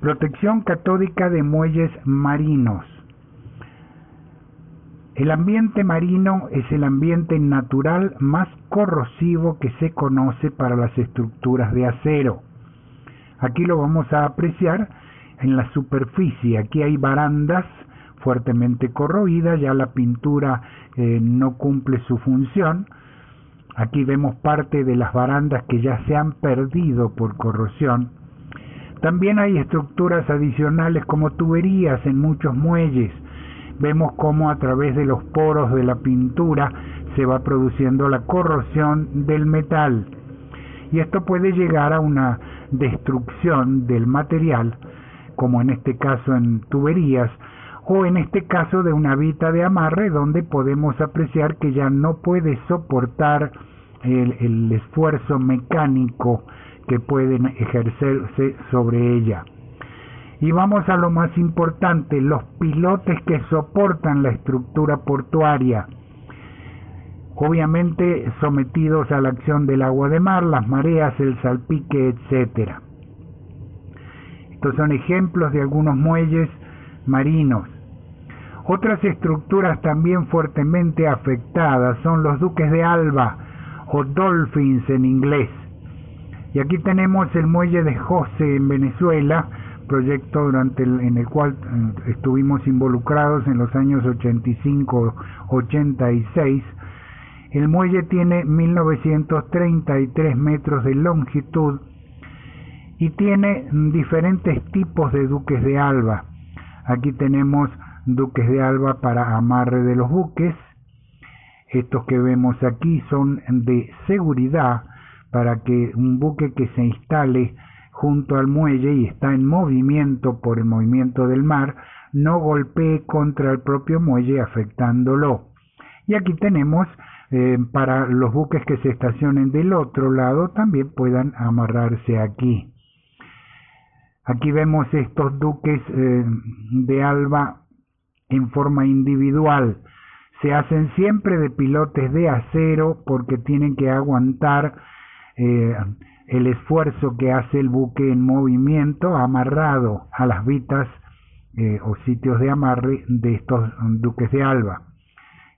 Protección catódica de muelles marinos. El ambiente marino es el ambiente natural más corrosivo que se conoce para las estructuras de acero. Aquí lo vamos a apreciar en la superficie. Aquí hay barandas fuertemente corroídas, ya la pintura no cumple su función. Aquí vemos parte de las barandas que ya se han perdido por corrosión. También hay estructuras adicionales como tuberías en muchos muelles. Vemos cómo a través de los poros de la pintura se va produciendo la corrosión del metal. Y esto puede llegar a una destrucción del material, como en este caso en tuberías, o en este caso de una vita de amarre, donde podemos apreciar que ya no puede soportar el esfuerzo mecánico que pueden ejercerse sobre ella. Y vamos a lo más importante, los pilotes que soportan la estructura portuaria, obviamente sometidos a la acción del agua de mar, las mareas, el salpique, etcétera. Estos son ejemplos de algunos muelles marinos. Otras estructuras también fuertemente afectadas son los duques de Alba, o dolphins en inglés. Y aquí tenemos el muelle de José en Venezuela, proyecto en el cual estuvimos involucrados en los años 85-86. El muelle tiene 1933 metros de longitud y tiene diferentes tipos de duques de Alba. Aquí tenemos duques de Alba para amarre de los buques. Estos que vemos aquí son de seguridad para que un buque que se instale junto al muelle y está en movimiento por el movimiento del mar no golpee contra el propio muelle afectándolo. Y aquí tenemos para los buques que se estacionen del otro lado también puedan amarrarse aquí. Aquí vemos estos duques de Alba en forma individual. Se hacen siempre de pilotes de acero porque tienen que aguantar el esfuerzo que hace el buque en movimiento amarrado a las vitas o sitios de amarre de estos duques de Alba.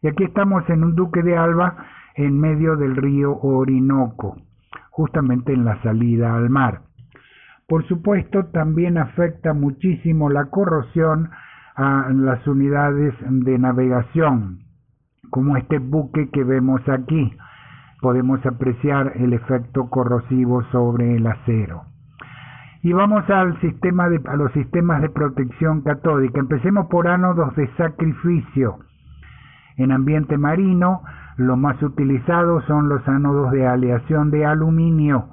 Y aquí estamos en un duque de Alba en medio del río Orinoco, justamente en la salida al mar. Por supuesto, también afecta muchísimo la corrosión a las unidades de navegación, como este buque que vemos aquí. Podemos apreciar el efecto corrosivo sobre el acero. Y vamos a los sistemas de protección catódica. Empecemos por ánodos de sacrificio. En ambiente marino, los más utilizados son los ánodos de aleación de aluminio.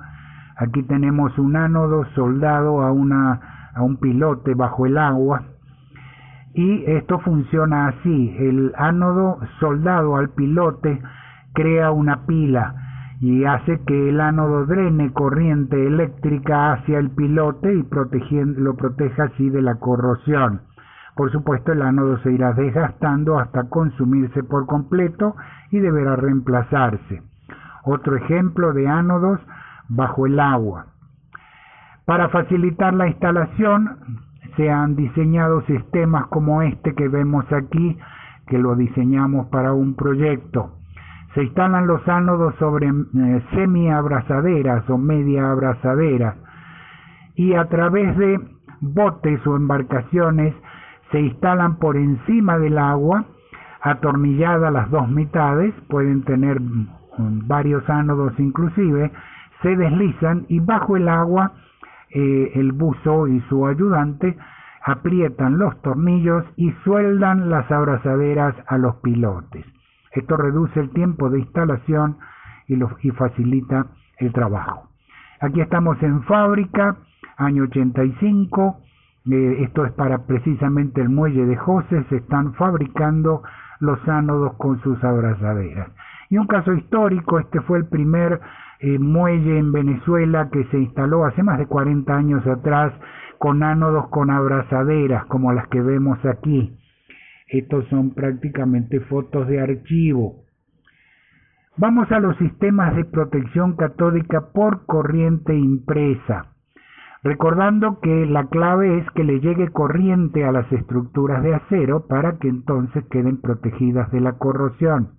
Aquí tenemos un ánodo soldado a un pilote bajo el agua. Y esto funciona así. El ánodo soldado al pilote crea una pila y hace que el ánodo drene corriente eléctrica hacia el pilote y lo proteja así de la corrosión. Por supuesto, el ánodo se irá desgastando hasta consumirse por completo y deberá reemplazarse. Otro ejemplo de ánodos bajo el agua. Para facilitar la instalación, se han diseñado sistemas como este que vemos aquí, que lo diseñamos para un proyecto. Se instalan los ánodos sobre semi-abrazaderas o media abrazaderas y a través de botes o embarcaciones se instalan por encima del agua, atornilladas las dos mitades, pueden tener varios ánodos inclusive, se deslizan y bajo el agua el buzo y su ayudante aprietan los tornillos y sueldan las abrazaderas a los pilotes. Esto reduce el tiempo de instalación y facilita el trabajo. Aquí estamos en fábrica, año 85. Esto es para precisamente el muelle de José. Se están fabricando los ánodos con sus abrazaderas. Y un caso histórico, este fue el primer muelle en Venezuela que se instaló hace más de 40 años atrás con ánodos con abrazaderas como las que vemos aquí. Estos son prácticamente fotos de archivo. Vamos a los sistemas de protección catódica por corriente impresa. recordando que la clave es que le llegue corriente a las estructuras de acero para que entonces queden protegidas de la corrosión.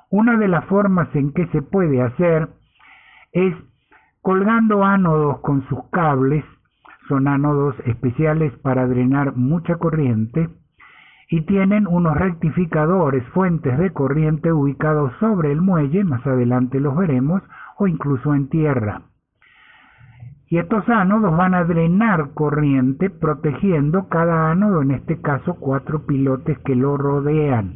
Una de las formas en que se puede hacer es colgando ánodos con sus cables. Son ánodos especiales para drenar mucha corriente y tienen unos rectificadores, fuentes de corriente ubicados sobre el muelle, más adelante los veremos, o incluso en tierra. Y estos ánodos van a drenar corriente protegiendo cada ánodo, en este caso 4 pilotes que lo rodean.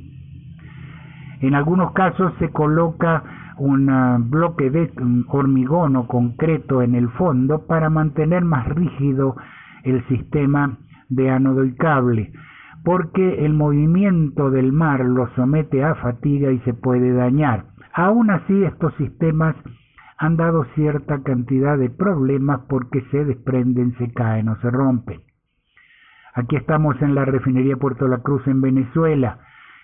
En algunos casos se coloca un bloque de hormigón o concreto en el fondo para mantener más rígido el sistema de ánodo y cable, porque el movimiento del mar lo somete a fatiga y se puede dañar. Aún así, estos sistemas han dado cierta cantidad de problemas porque se desprenden, se caen o se rompen. Aquí estamos en la refinería Puerto La Cruz en Venezuela,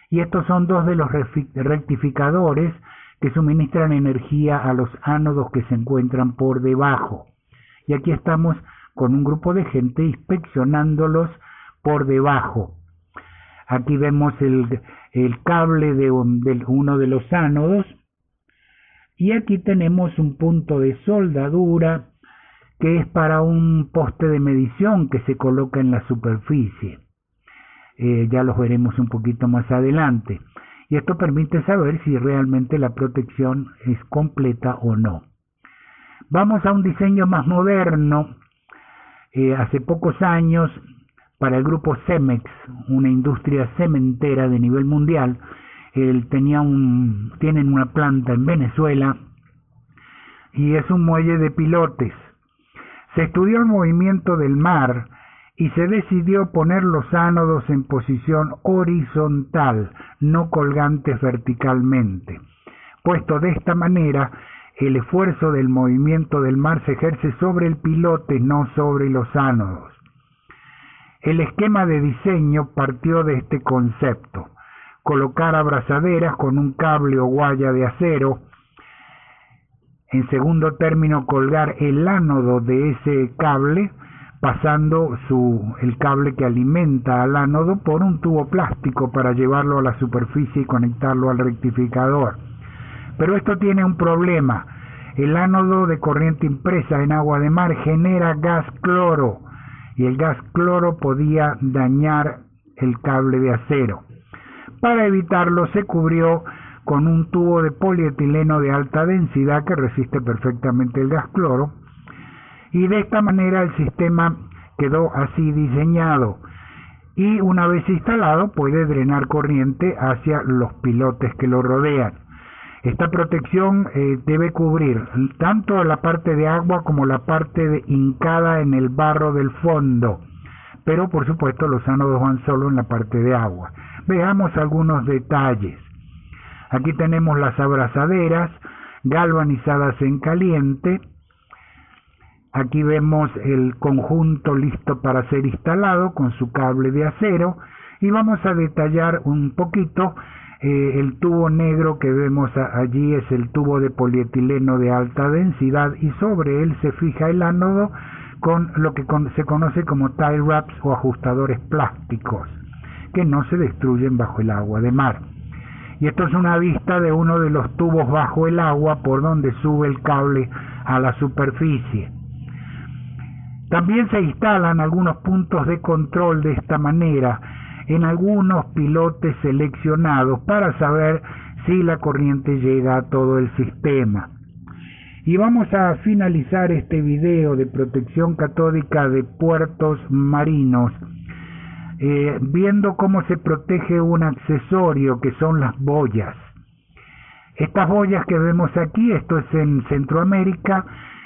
y estos son dos de los rectificadores que suministran energía a los ánodos que se encuentran por debajo. Y aquí estamos con un grupo de gente inspeccionándolos por debajo. Aquí vemos el cable de uno de los ánodos, y aquí tenemos un punto de soldadura que es para un poste de medición que se coloca en la superficie. Ya los veremos un poquito más adelante. Y esto permite saber si realmente la protección es completa o no. Vamos a un diseño más moderno. Hace pocos años, para el grupo Cemex, una industria cementera de nivel mundial, tienen una planta en Venezuela y es un muelle de pilotes. Se estudió el movimiento del mar y se decidió poner los ánodos en posición horizontal, no colgantes verticalmente, puesto de esta manera el esfuerzo del movimiento del mar se ejerce sobre el pilote, no sobre los ánodos. El esquema de diseño partió de este concepto: colocar abrazaderas con un cable o guaya de acero. En segundo término, colgar el ánodo de ese cable, pasando el cable que alimenta al ánodo por un tubo plástico para llevarlo a la superficie y conectarlo al rectificador. Pero esto tiene un problema: el ánodo de corriente impresa en agua de mar genera gas cloro, y el gas cloro podía dañar el cable de acero. Para evitarlo, se cubrió con un tubo de polietileno de alta densidad que resiste perfectamente el gas cloro, y de esta manera el sistema quedó así diseñado, y una vez instalado puede drenar corriente hacia los pilotes que lo rodean. Esta protección debe cubrir tanto la parte de agua como la parte hincada en el barro del fondo, pero por supuesto los ánodos van solo en la parte de agua. Veamos algunos detalles. Aquí tenemos las abrazaderas galvanizadas en caliente. Aquí vemos el conjunto listo para ser instalado con su cable de acero, y vamos a detallar un poquito. El tubo negro que vemos allí es el tubo de polietileno de alta densidad, y sobre él se fija el ánodo con lo que se conoce como tie wraps o ajustadores plásticos, que no se destruyen bajo el agua de mar. Y esto es una vista de uno de los tubos bajo el agua por donde sube el cable a la superficie. También se instalan algunos puntos de control de esta manera en algunos pilotes seleccionados para saber si la corriente llega a todo el sistema. Y vamos a finalizar este video de protección catódica de puertos marinos viendo cómo se protege un accesorio que son las boyas. Estas boyas que vemos aquí, esto es en Centroamérica,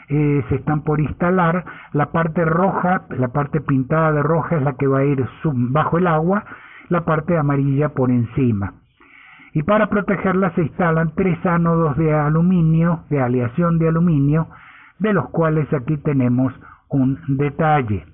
se están por instalar. La parte roja, la parte pintada de roja, es la que va a ir bajo el agua, la parte amarilla por encima. Y para protegerla se instalan 3 ánodos de aluminio, de aleación de aluminio, de los cuales aquí tenemos un detalle.